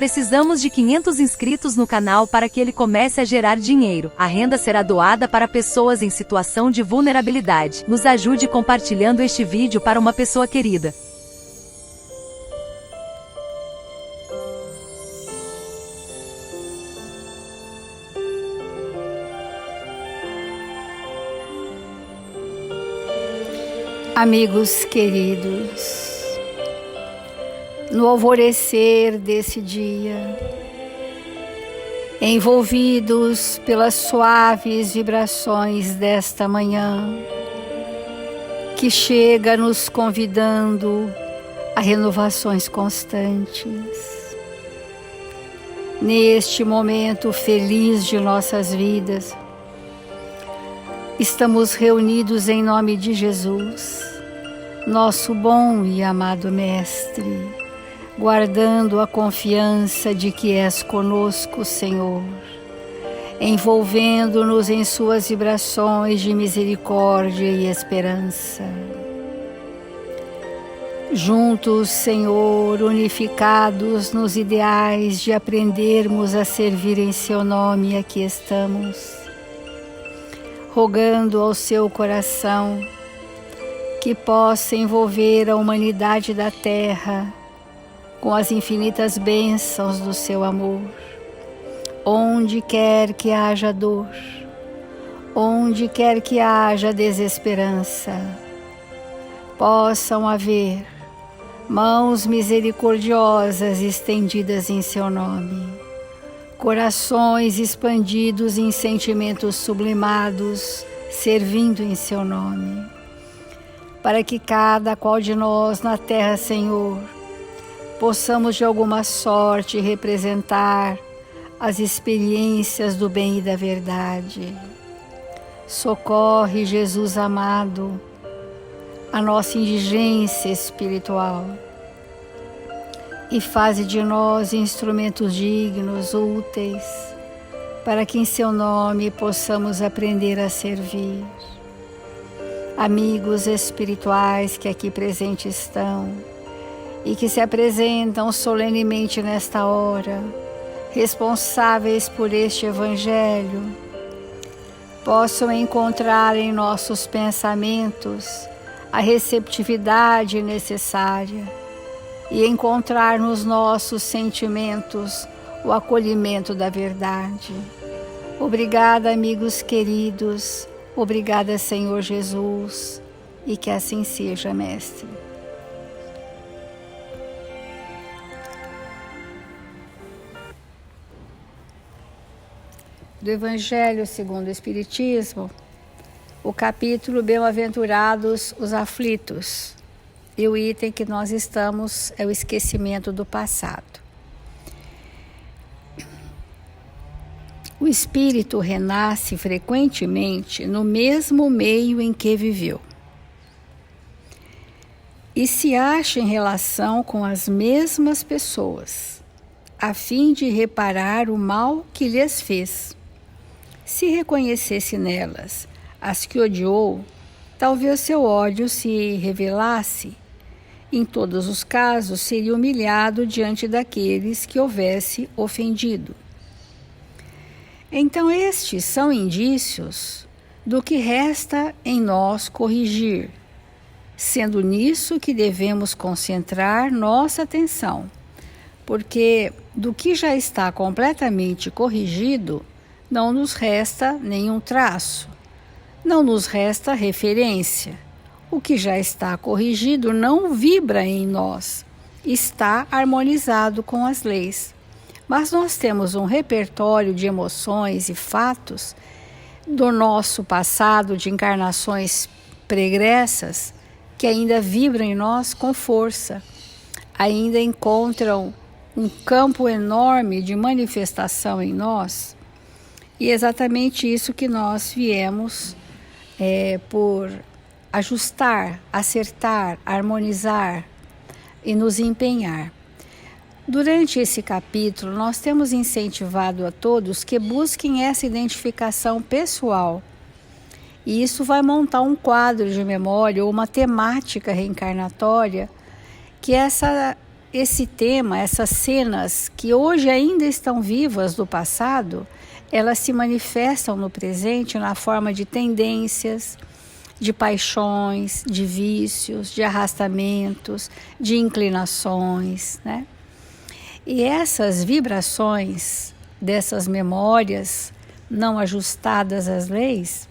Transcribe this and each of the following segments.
Precisamos de 500 inscritos no canal para que ele comece a gerar dinheiro. A renda será doada para pessoas em situação de vulnerabilidade. Nos ajude compartilhando este vídeo para uma pessoa querida. Amigos queridos, no alvorecer desse dia, envolvidos pelas suaves vibrações desta manhã, que chega nos convidando a renovações constantes. Neste momento feliz de nossas vidas, estamos reunidos em nome de Jesus, nosso bom e amado Mestre, guardando a confiança de que és conosco, Senhor, envolvendo-nos em suas vibrações de misericórdia e esperança. Juntos, Senhor, unificados nos ideais de aprendermos a servir em seu nome, aqui estamos, rogando ao seu coração que possa envolver a humanidade da terra com as infinitas bênçãos do seu amor. Onde quer que haja dor, onde quer que haja desesperança, possam haver mãos misericordiosas estendidas em seu nome, corações expandidos em sentimentos sublimados, servindo em seu nome, para que cada qual de nós na terra, Senhor, possamos de alguma sorte representar as experiências do bem e da verdade. Socorre, Jesus amado, a nossa indigência espiritual e faze de nós instrumentos dignos, úteis, para que em seu nome possamos aprender a servir. Amigos espirituais que aqui presentes estão e que se apresentam solenemente nesta hora, responsáveis por este Evangelho, possam encontrar em nossos pensamentos a receptividade necessária e encontrar nos nossos sentimentos o acolhimento da verdade. Obrigada, amigos queridos. Obrigada, Senhor Jesus, e que assim seja, Mestre. Do Evangelho segundo o Espiritismo, o capítulo Bem-aventurados os aflitos, e o item que nós estamos é o esquecimento do passado. O espírito renasce frequentemente no mesmo meio em que viveu e se acha em relação com as mesmas pessoas, a fim de reparar o mal que lhes fez. Se reconhecesse nelas as que odiou, talvez seu ódio se revelasse. Em todos os casos, seria humilhado diante daqueles que houvesse ofendido. Então estes são indícios do que resta em nós corrigir, sendo nisso que devemos concentrar nossa atenção, porque do que já está completamente corrigido, não nos resta nenhum traço, não nos resta referência. O que já está corrigido não vibra em nós, está harmonizado com as leis. Mas nós temos um repertório de emoções e fatos do nosso passado, de encarnações pregressas, que ainda vibram em nós com força, ainda encontram um campo enorme de manifestação em nós. E é exatamente isso que nós viemos por ajustar, acertar, harmonizar e nos empenhar. Durante esse capítulo, nós temos incentivado a todos que busquem essa identificação pessoal. E isso vai montar um quadro de memória ou uma temática reencarnatória, que essa esse tema, essas cenas que hoje ainda estão vivas do passado, elas se manifestam no presente na forma de tendências, de paixões, de vícios, de arrastamentos, de inclinações, né? E essas vibrações dessas memórias não ajustadas às leis,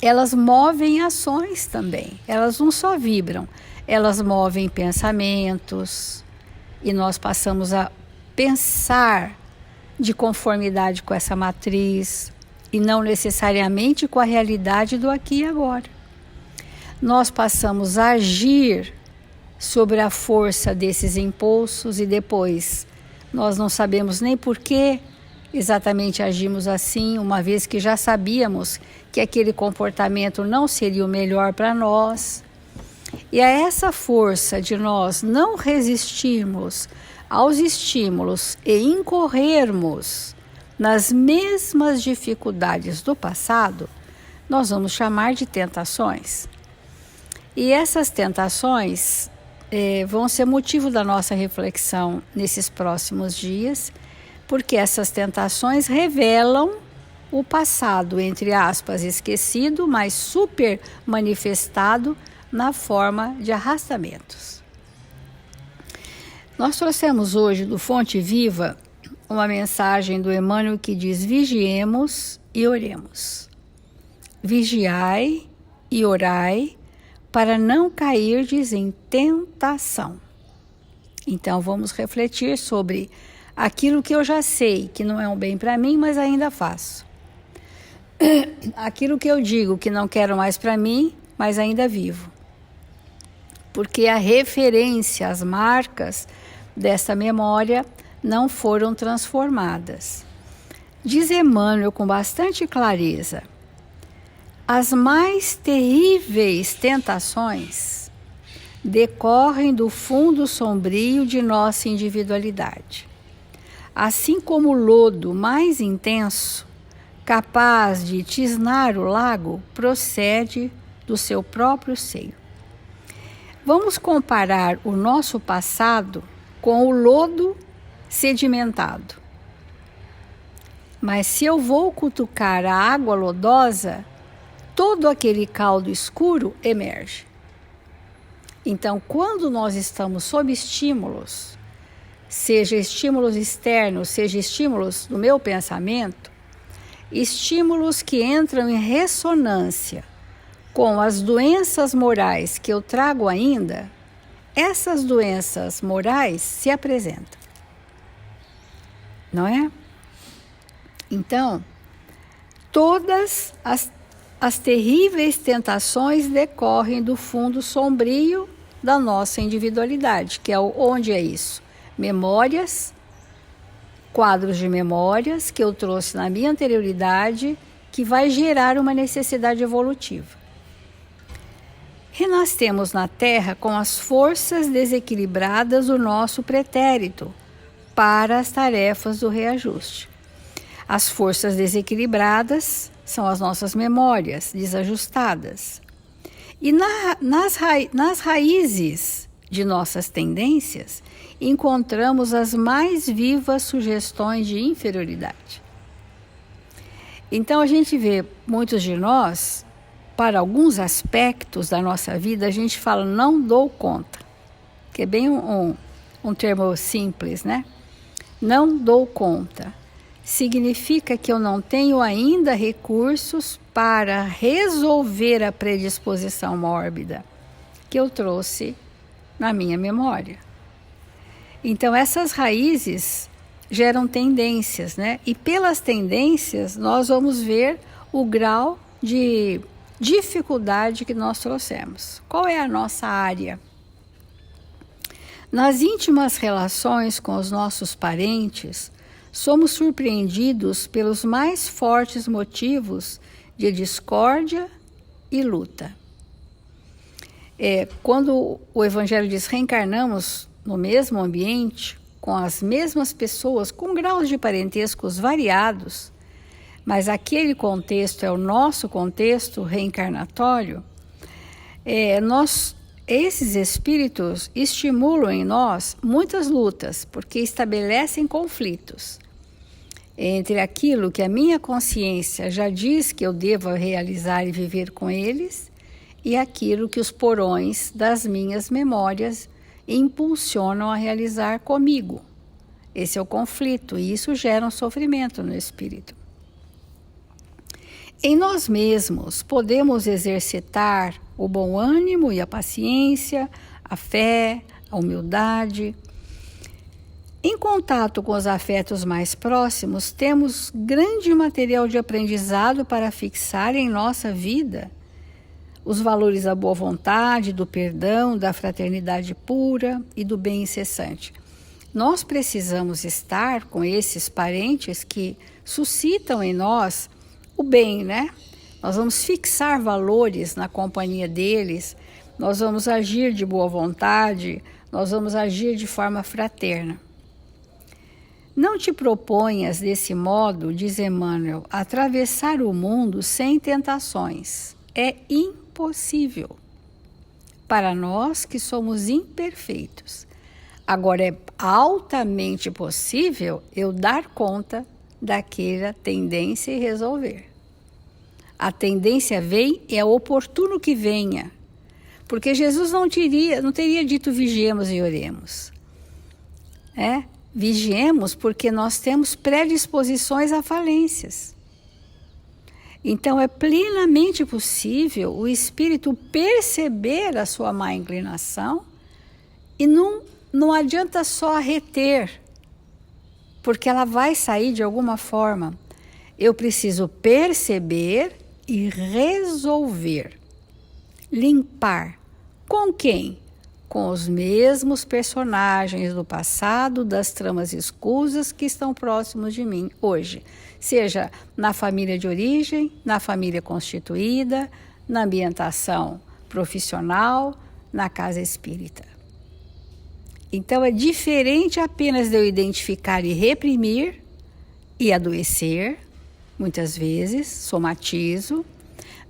elas movem ações também. Elas não só vibram, elas movem pensamentos e nós passamos a pensar de conformidade com essa matriz e não necessariamente com a realidade do aqui e agora. Nós passamos a agir sobre a força desses impulsos e depois nós não sabemos nem por que exatamente agimos assim, uma vez que já sabíamos que aquele comportamento não seria o melhor para nós. E a essa força de nós não resistirmos aos estímulos e incorrermos nas mesmas dificuldades do passado, nós vamos chamar de tentações. E essas tentações vão ser motivo da nossa reflexão nesses próximos dias, porque essas tentações revelam o passado, entre aspas, esquecido, mas super manifestado na forma de arrastamentos. Nós trouxemos hoje do Fonte Viva uma mensagem do Emmanuel que diz: vigiemos e oremos. Vigiai e orai para não cairdes em tentação. Então vamos refletir sobre aquilo que eu já sei que não é um bem para mim, mas ainda faço. Aquilo que eu digo que não quero mais para mim, mas ainda vivo. Porque a referência, as marcas dessa memória não foram transformadas. Diz Emmanuel com bastante clareza: as mais terríveis tentações decorrem do fundo sombrio de nossa individualidade. Assim como o lodo mais intenso, capaz de tisnar o lago, procede do seu próprio seio. Vamos comparar o nosso passado com o lodo sedimentado. Mas se eu vou cutucar a água lodosa, todo aquele caldo escuro emerge. Então, quando nós estamos sob estímulos, seja estímulos externos, seja estímulos do meu pensamento, estímulos que entram em ressonância com as doenças morais que eu trago ainda, essas doenças morais se apresentam. Não é? Então, todas as terríveis tentações decorrem do fundo sombrio da nossa individualidade, que é onde é isso? Memórias, quadros de memórias que eu trouxe na minha anterioridade, que vai gerar uma necessidade evolutiva. Renascemos na Terra com as forças desequilibradas do nosso pretérito para as tarefas do reajuste. As forças desequilibradas são as nossas memórias desajustadas. E nas raízes de nossas tendências, encontramos as mais vivas sugestões de inferioridade. Então a gente vê muitos de nós, para alguns aspectos da nossa vida, a gente fala não dou conta, que é bem um termo simples, né? Não dou conta. Significa que eu não tenho ainda recursos para resolver a predisposição mórbida que eu trouxe na minha memória. Então essas raízes geram tendências, né? E pelas tendências nós vamos ver o grau de dificuldade que nós trouxemos. Qual é a nossa área? Nas íntimas relações com os nossos parentes, somos surpreendidos pelos mais fortes motivos de discórdia e luta. Quando o Evangelho diz reencarnamos no mesmo ambiente, com as mesmas pessoas, com graus de parentescos variados, mas aquele contexto é o nosso contexto reencarnatório, nós esses espíritos estimulam em nós muitas lutas, porque estabelecem conflitos entre aquilo que a minha consciência já diz que eu devo realizar e viver com eles e aquilo que os porões das minhas memórias impulsionam a realizar comigo. Esse é o conflito e isso gera um sofrimento no espírito. Em nós mesmos podemos exercitar o bom ânimo e a paciência, a fé, a humildade. Em contato com os afetos mais próximos, temos grande material de aprendizado para fixar em nossa vida os valores da boa vontade, do perdão, da fraternidade pura e do bem incessante. Nós precisamos estar com esses parentes que suscitam em nós o bem, né? Nós vamos fixar valores na companhia deles, nós vamos agir de boa vontade, nós vamos agir de forma fraterna. Não te proponhas desse modo, diz Emmanuel, atravessar o mundo sem tentações. É impossível. Para nós que somos imperfeitos. Agora é altamente possível eu dar conta daquela tendência e resolver. A tendência vem, é oportuno que venha, porque Jesus não teria dito vigiemos e oremos. Vigiemos porque nós temos predisposições a falências. Então é plenamente possível o espírito perceber a sua má inclinação e não adianta só reter, porque ela vai sair de alguma forma. Eu preciso perceber e resolver. Limpar. Com quem? Com os mesmos personagens do passado, das tramas escusas que estão próximos de mim hoje. Seja na família de origem, na família constituída, na ambientação profissional, na casa espírita. Então é diferente apenas de eu identificar e reprimir e adoecer, muitas vezes, somatizo,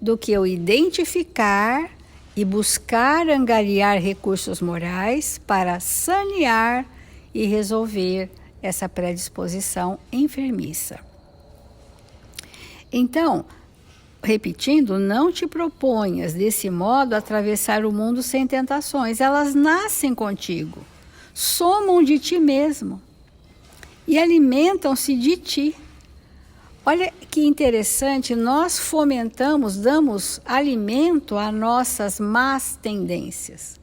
do que eu identificar e buscar angariar recursos morais para sanear e resolver essa predisposição enfermiça. Então, repetindo, não te proponhas desse modo atravessar o mundo sem tentações. Elas nascem contigo, somam de ti mesmo e alimentam-se de ti. Olha que interessante, nós fomentamos, damos alimento a nossas más tendências.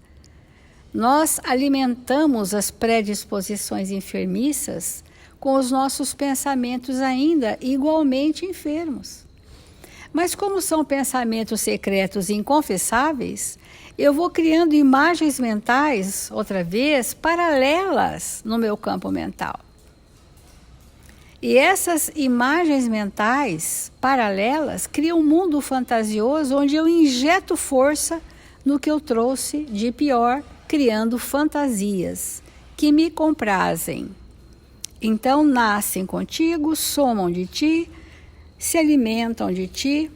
Nós alimentamos as predisposições enfermiças com os nossos pensamentos ainda igualmente enfermos. Mas como são pensamentos secretos e inconfessáveis, eu vou criando imagens mentais, outra vez, paralelas no meu campo mental. E essas imagens mentais paralelas criam um mundo fantasioso onde eu injeto força no que eu trouxe de pior, criando fantasias que me comprazem. Então nascem contigo, somam de ti, se alimentam de ti.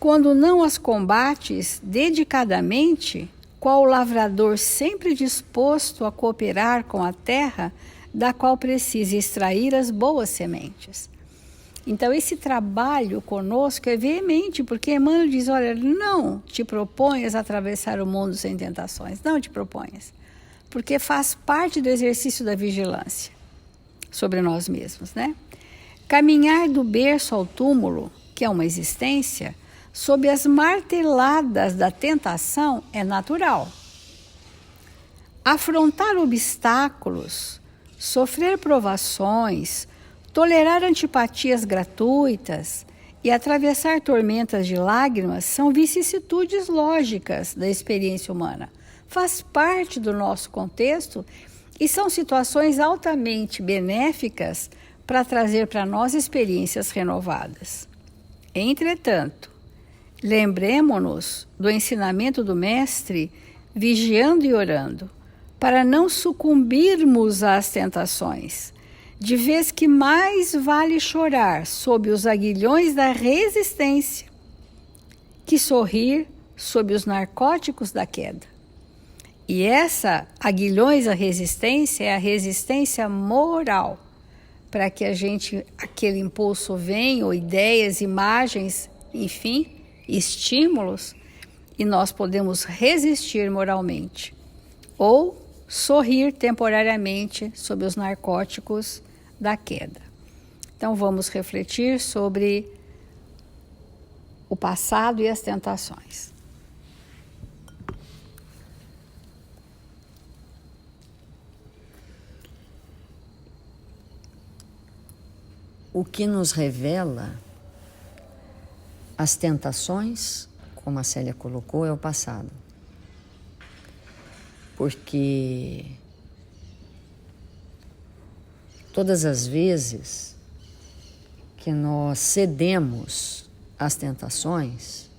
Quando não as combates dedicadamente, qual lavrador sempre disposto a cooperar com a terra, da qual precisa extrair as boas sementes. Então esse trabalho conosco é veemente, porque Emmanuel diz, olha, não te proponhas atravessar o mundo sem tentações, não te proponhas, porque faz parte do exercício da vigilância sobre nós mesmos, né? Caminhar do berço ao túmulo, que é uma existência, sob as marteladas da tentação é natural. Afrontar obstáculos, sofrer provações, tolerar antipatias gratuitas e atravessar tormentas de lágrimas são vicissitudes lógicas da experiência humana. Faz parte do nosso contexto e são situações altamente benéficas para trazer para nós experiências renovadas. Entretanto, lembremo-nos do ensinamento do Mestre, vigiando e orando, para não sucumbirmos às tentações, de vez que mais vale chorar sob os aguilhões da resistência que sorrir sob os narcóticos da queda. E essa aguilhões à resistência é a resistência moral, para que aquele impulso venha, ou ideias, imagens, enfim, estímulos, e nós podemos resistir moralmente, ou sorrir temporariamente sob os narcóticos da queda. Então vamos refletir sobre o passado e as tentações. O que nos revela as tentações, como a Célia colocou, é o passado. Porque todas as vezes que nós cedemos às tentações,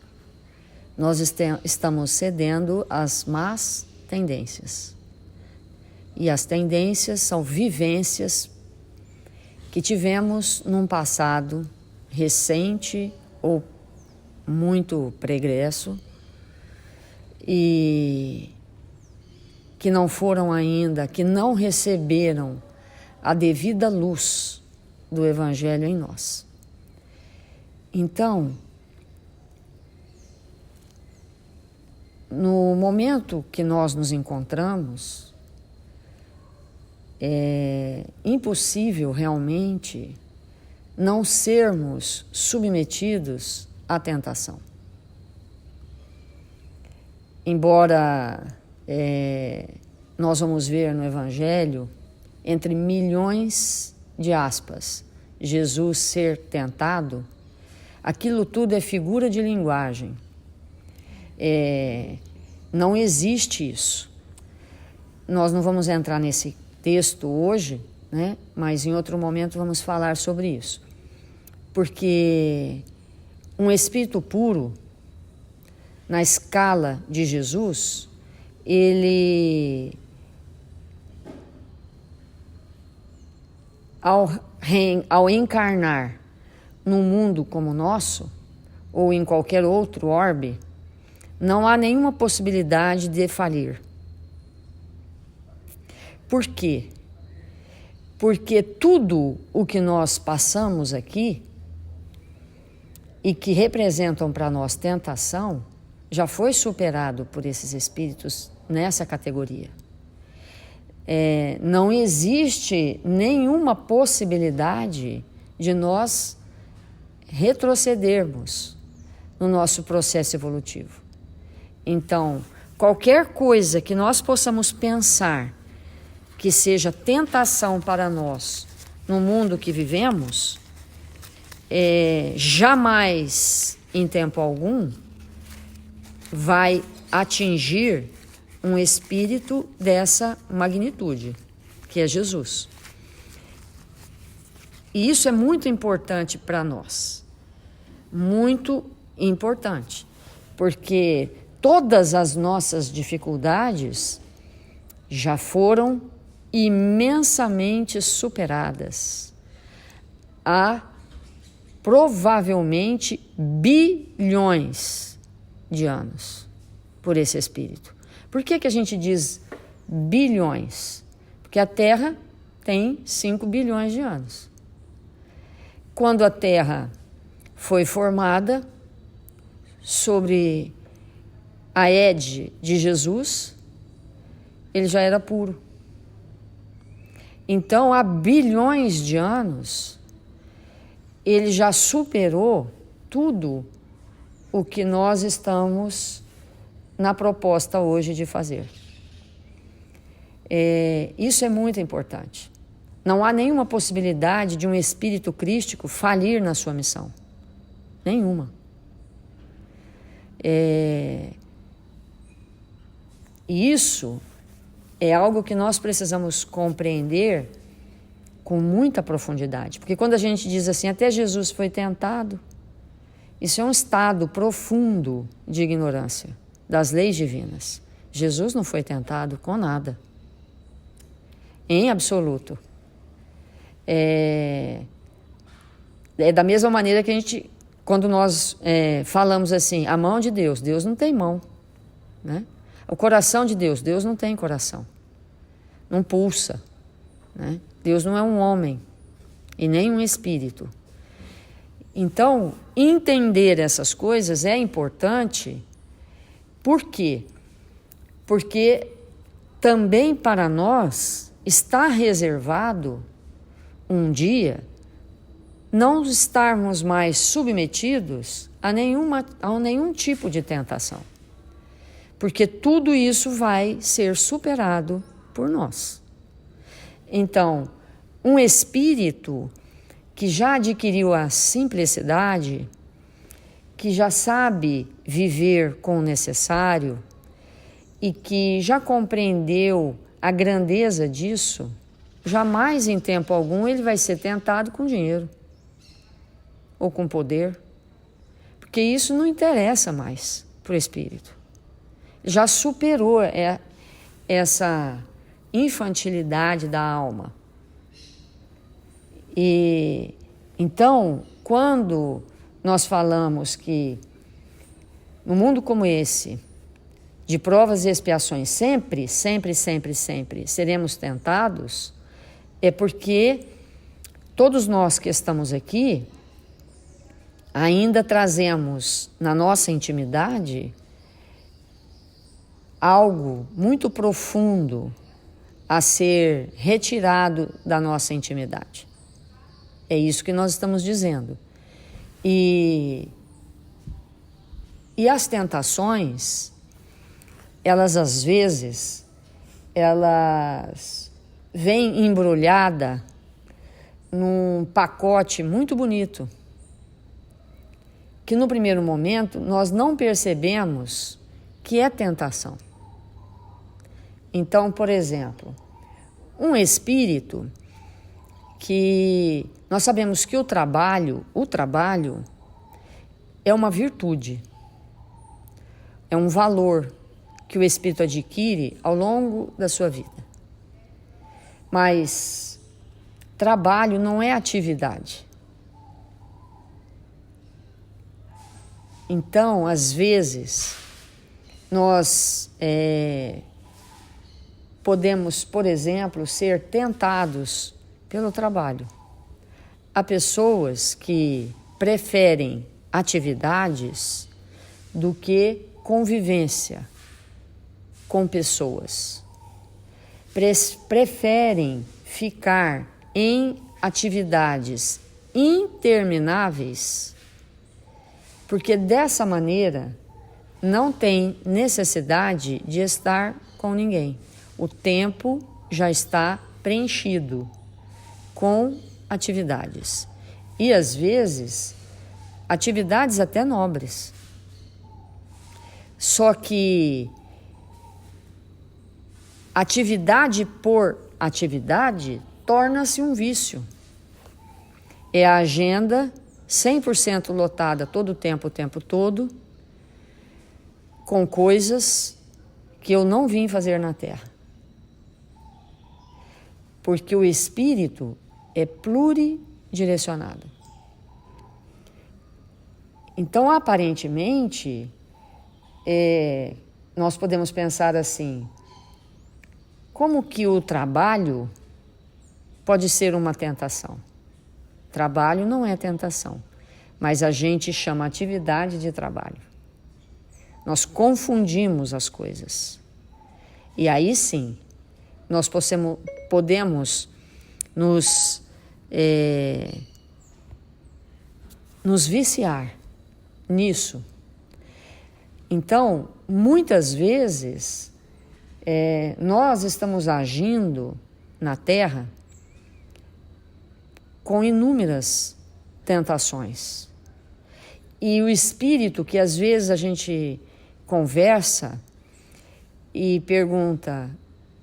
nós estamos cedendo às más tendências. E as tendências são vivências que tivemos num passado recente ou muito pregresso e que não foram ainda, que não receberam a devida luz do Evangelho em nós. Então, no momento que nós nos encontramos, é impossível realmente não sermos submetidos à tentação. Embora nós vamos ver no Evangelho, entre milhões de aspas, Jesus ser tentado, aquilo tudo é figura de linguagem. Não existe isso. Nós não vamos entrar nesse texto hoje, né? Mas em outro momento vamos falar sobre isso. Porque um espírito puro, na escala de Jesus, ele, ao encarnar num mundo como o nosso, ou em qualquer outro orbe, não há nenhuma possibilidade de falir. Por quê? Porque tudo o que nós passamos aqui e que representam para nós tentação já foi superado por esses espíritos nessa categoria. Não existe nenhuma possibilidade de nós retrocedermos no nosso processo evolutivo. Então, qualquer coisa que nós possamos pensar que seja tentação para nós no mundo que vivemos, jamais, em tempo algum, vai atingir um espírito dessa magnitude, que é Jesus. E isso é muito importante para nós, muito importante, porque todas as nossas dificuldades já foram imensamente superadas há provavelmente bilhões de anos por esse espírito. Por que a gente diz bilhões? Porque a Terra tem 5 bilhões de anos. Quando a Terra foi formada sobre a égide de Jesus, ele já era puro. Então, há bilhões de anos, ele já superou tudo o que nós estamos na proposta hoje de fazer. Isso é muito importante. Não há nenhuma possibilidade de um espírito crístico falir na sua missão. Nenhuma. Isso é algo que nós precisamos compreender com muita profundidade. Porque quando a gente diz assim, até Jesus foi tentado, isso é um estado profundo de ignorância das leis divinas. Jesus não foi tentado com nada. Em absoluto. É da mesma maneira que a gente, quando nós falamos assim, a mão de Deus, Deus não tem mão, né? o coração de Deus. Deus não tem coração, não pulsa, né? Deus não é um homem e nem um espírito. Então, entender essas coisas é importante. Por quê? Porque também para nós está reservado um dia não estarmos mais submetidos a nenhum tipo de tentação. Porque tudo isso vai ser superado por nós. Então, um espírito que já adquiriu a simplicidade, que já sabe viver com o necessário e que já compreendeu a grandeza disso, jamais em tempo algum ele vai ser tentado com dinheiro ou com poder, porque isso não interessa mais para o espírito. Já superou essa infantilidade da alma. E então, quando nós falamos que no mundo como esse, de provas e expiações, sempre seremos tentados, é porque todos nós que estamos aqui ainda trazemos na nossa intimidade algo muito profundo a ser retirado da nossa intimidade. É isso que nós estamos dizendo. E as tentações, elas às vezes, elas vêm embrulhadas num pacote muito bonito, que no primeiro momento nós não percebemos que é tentação. Então, por exemplo, um espírito que nós sabemos que o trabalho é uma virtude, é um valor que o espírito adquire ao longo da sua vida. Mas trabalho não é atividade. Então, às vezes, nós podemos, por exemplo, ser tentados pelo trabalho. Há pessoas que preferem atividades do que convivência com pessoas. Preferem ficar em atividades intermináveis, porque dessa maneira não tem necessidade de estar com ninguém. O tempo já está preenchido com atividades. E às vezes, atividades até nobres. Só que atividade por atividade torna-se um vício. É a agenda 100% lotada todo o tempo todo, com coisas que eu não vim fazer na Terra. Porque o espírito é pluridirecionado. Então, aparentemente, nós podemos pensar assim: como que o trabalho pode ser uma tentação? Trabalho não é tentação, mas a gente chama atividade de trabalho. Nós confundimos as coisas. E aí sim, nós podemos nos viciar nisso. Então, muitas vezes, nós estamos agindo na Terra com inúmeras tentações. E o espírito, que às vezes a gente conversa e pergunta: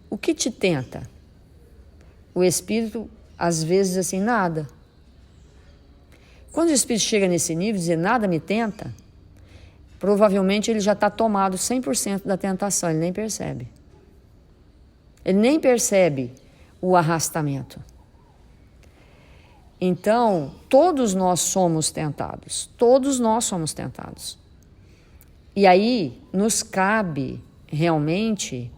o que te tenta? O espírito, às vezes, assim, nada. Quando o espírito chega nesse nível, dizer nada me tenta, provavelmente ele já está tomado 100% da tentação, ele nem percebe. Ele nem percebe o arrastamento. Então, todos nós somos tentados. Todos nós somos tentados. E aí, nos cabe realmente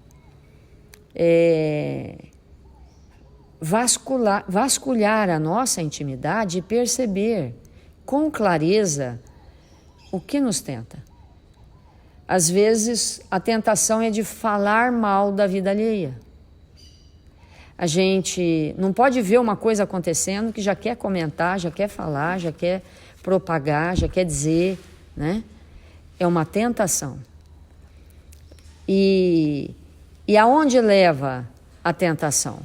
vasculhar a nossa intimidade e perceber com clareza o que nos tenta. Às vezes, a tentação é de falar mal da vida alheia. A gente não pode ver uma coisa acontecendo que já quer comentar, já quer falar, já quer propagar, já quer dizer, né? É uma tentação. E aonde leva a tentação?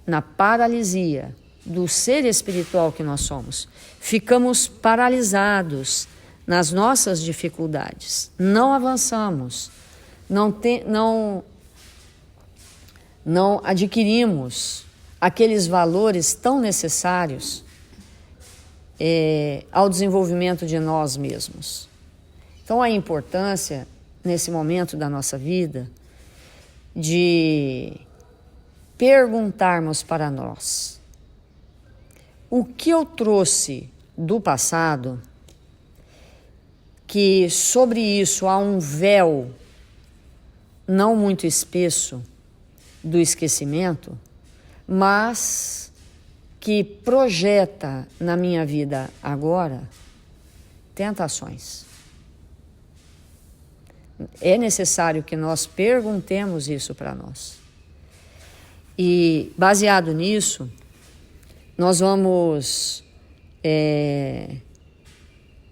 Na paralisia do ser espiritual que nós somos. Ficamos paralisados nas nossas dificuldades, não avançamos, não adquirimos aqueles valores tão necessários ao desenvolvimento de nós mesmos. Então, a importância, nesse momento da nossa vida, de perguntarmos para nós: o que eu trouxe do passado, que sobre isso há um véu não muito espesso do esquecimento, mas que projeta na minha vida agora tentações. É necessário que nós perguntemos isso para nós. E, baseado nisso, nós vamos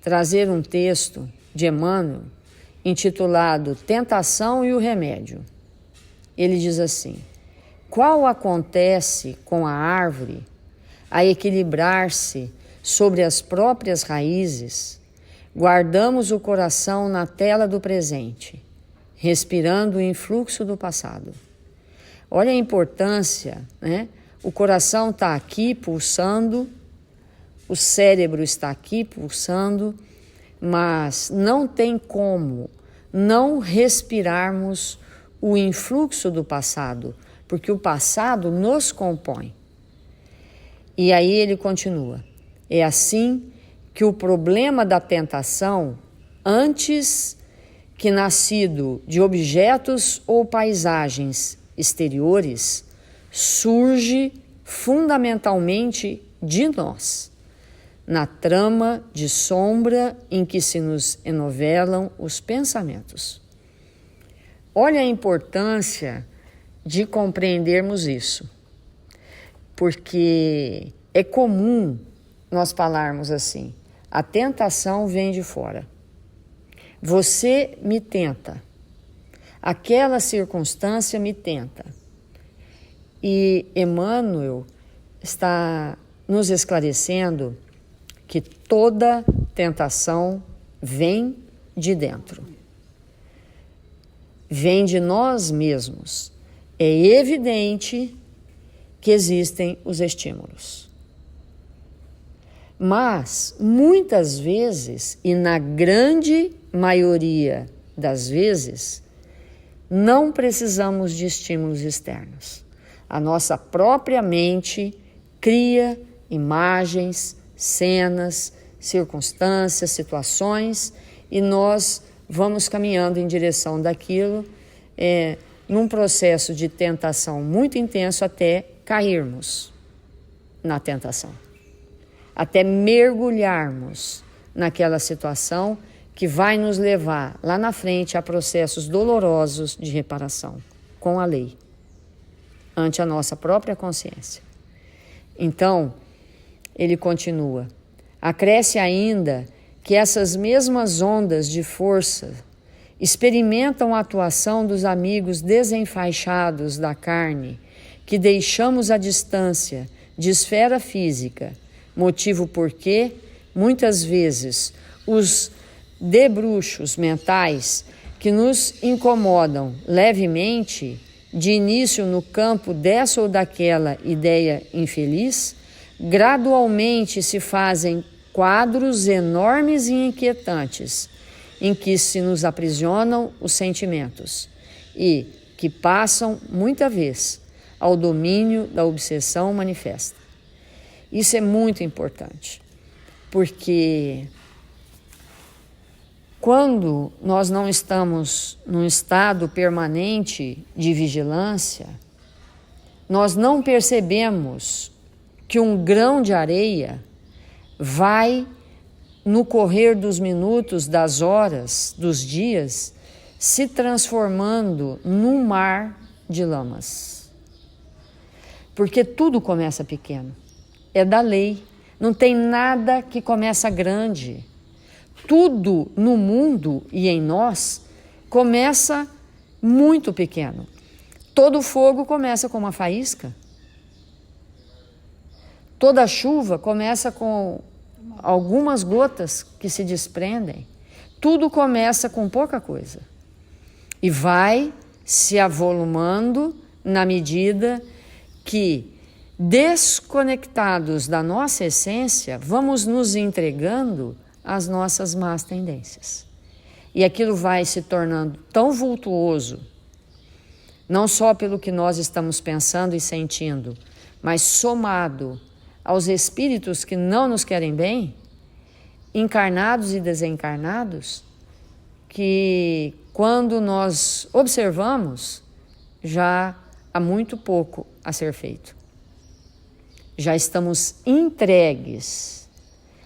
trazer um texto de Emmanuel intitulado Tentação e o Remédio. Ele diz assim: qual acontece com a árvore a equilibrar-se sobre as próprias raízes, guardamos o coração na tela do presente, respirando o influxo do passado. Olha a importância, né? O coração está aqui pulsando, o cérebro está aqui pulsando, mas não tem como não respirarmos o influxo do passado, porque o passado nos compõe. E aí ele continua: é assim que o problema da tentação, antes que nascido de objetos ou paisagens exteriores, surge fundamentalmente de nós, na trama de sombra em que se nos enovelam os pensamentos. Olha a importância de compreendermos isso, porque é comum nós falarmos assim: a tentação vem de fora. Você me tenta, aquela circunstância me tenta. E Emmanuel está nos esclarecendo que toda tentação vem de dentro. Vem de nós mesmos. É evidente que existem os estímulos. Mas, muitas vezes, e na grande maioria das vezes, não precisamos de estímulos externos. A nossa própria mente cria imagens, cenas, circunstâncias, situações, e nós vamos caminhando em direção daquilo, num processo de tentação muito intenso até cairmos na tentação, até mergulharmos naquela situação que vai nos levar lá na frente a processos dolorosos de reparação com a lei, ante a nossa própria consciência. Então, ele continua: acresce ainda que essas mesmas ondas de força experimentam a atuação dos amigos desenfaixados da carne, que deixamos à distância de esfera física, motivo porque, muitas vezes, os debruços mentais que nos incomodam levemente, de início no campo dessa ou daquela ideia infeliz, gradualmente se fazem quadros enormes e inquietantes, em que se nos aprisionam os sentimentos e que passam, muita vez, ao domínio da obsessão manifesta. Isso é muito importante, porque quando nós não estamos num estado permanente de vigilância, nós não percebemos que um grão de areia vai, no correr dos minutos, das horas, dos dias, se transformando num mar de lamas. Porque tudo começa pequeno. É da lei. Não tem nada que começa grande. Tudo no mundo e em nós começa muito pequeno. Todo fogo começa com uma faísca. Toda chuva começa com algumas gotas que se desprendem. Tudo começa com pouca coisa. E vai se avolumando na medida que, desconectados da nossa essência, vamos nos entregando às nossas más tendências. E aquilo vai se tornando tão vultuoso, não só pelo que nós estamos pensando e sentindo, mas somado aos espíritos que não nos querem bem, encarnados e desencarnados, que quando nós observamos, já há muito pouco a ser feito. Já estamos entregues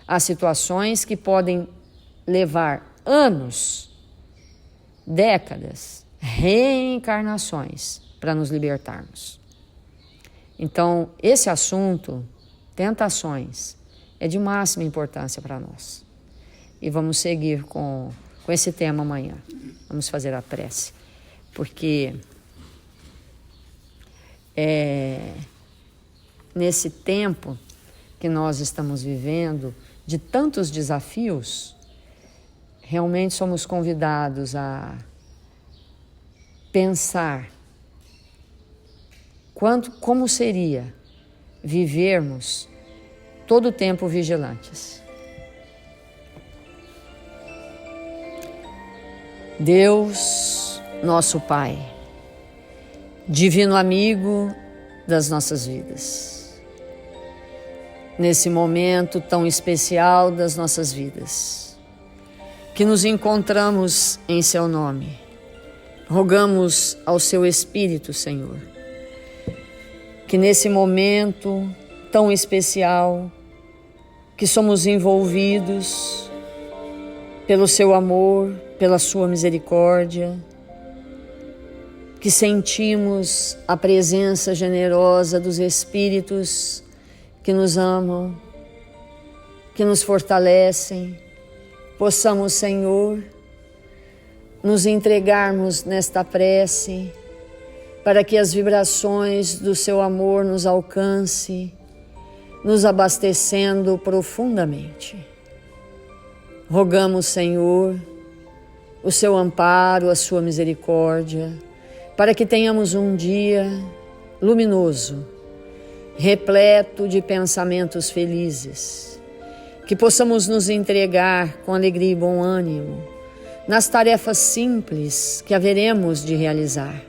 a situações que podem levar anos, décadas, reencarnações para nos libertarmos. Então, esse assunto, tentações, é de máxima importância para nós. E vamos seguir com esse tema amanhã. Vamos fazer a prece, porque nesse tempo que nós estamos vivendo, de tantos desafios, realmente somos convidados a pensar como seria vivermos todo o tempo vigilantes. Deus, nosso Pai, divino amigo das nossas vidas, nesse momento tão especial das nossas vidas, que nos encontramos em Seu nome, rogamos ao Seu Espírito, Senhor, que nesse momento tão especial, que somos envolvidos pelo Seu amor, pela Sua misericórdia, que sentimos a presença generosa dos Espíritos que nos amam, que nos fortalecem, possamos, Senhor, nos entregarmos nesta prece, para que as vibrações do Seu amor nos alcance, nos abastecendo profundamente. Rogamos, Senhor, o Seu amparo, a Sua misericórdia, para que tenhamos um dia luminoso, repleto de pensamentos felizes, que possamos nos entregar com alegria e bom ânimo nas tarefas simples que haveremos de realizar,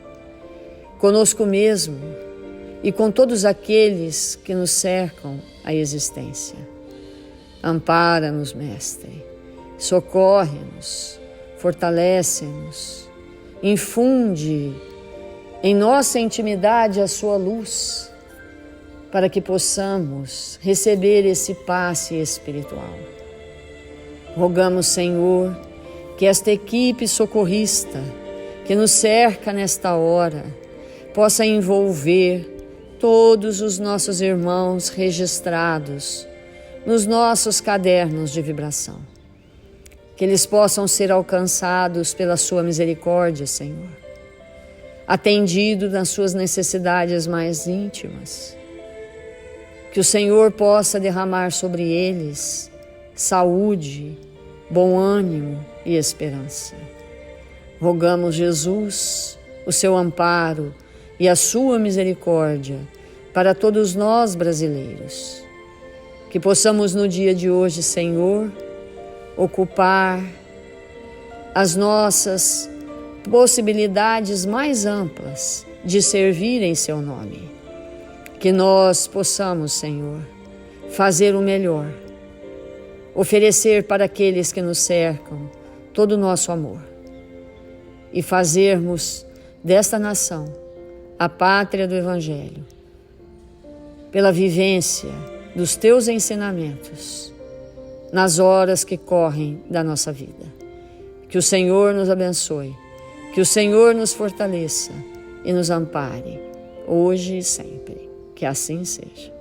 conosco mesmo e com todos aqueles que nos cercam a existência. Ampara-nos, Mestre, socorre-nos, fortalece-nos, infunde em nossa intimidade a Sua luz, para que possamos receber esse passe espiritual. Rogamos, Senhor, que esta equipe socorrista que nos cerca nesta hora possa envolver todos os nossos irmãos registrados nos nossos cadernos de vibração. Que eles possam ser alcançados pela Sua misericórdia, Senhor, atendido nas suas necessidades mais íntimas. Que o Senhor possa derramar sobre eles saúde, bom ânimo e esperança. Rogamos, Jesus, o Seu amparo e a Sua misericórdia para todos nós brasileiros. Que possamos no dia de hoje, Senhor, ocupar as nossas possibilidades mais amplas de servir em Seu nome. Que nós possamos, Senhor, fazer o melhor, oferecer para aqueles que nos cercam todo o nosso amor e fazermos desta nação a pátria do Evangelho, pela vivência dos teus ensinamentos nas horas que correm da nossa vida. Que o Senhor nos abençoe, que o Senhor nos fortaleça e nos ampare, hoje e sempre. Que assim seja.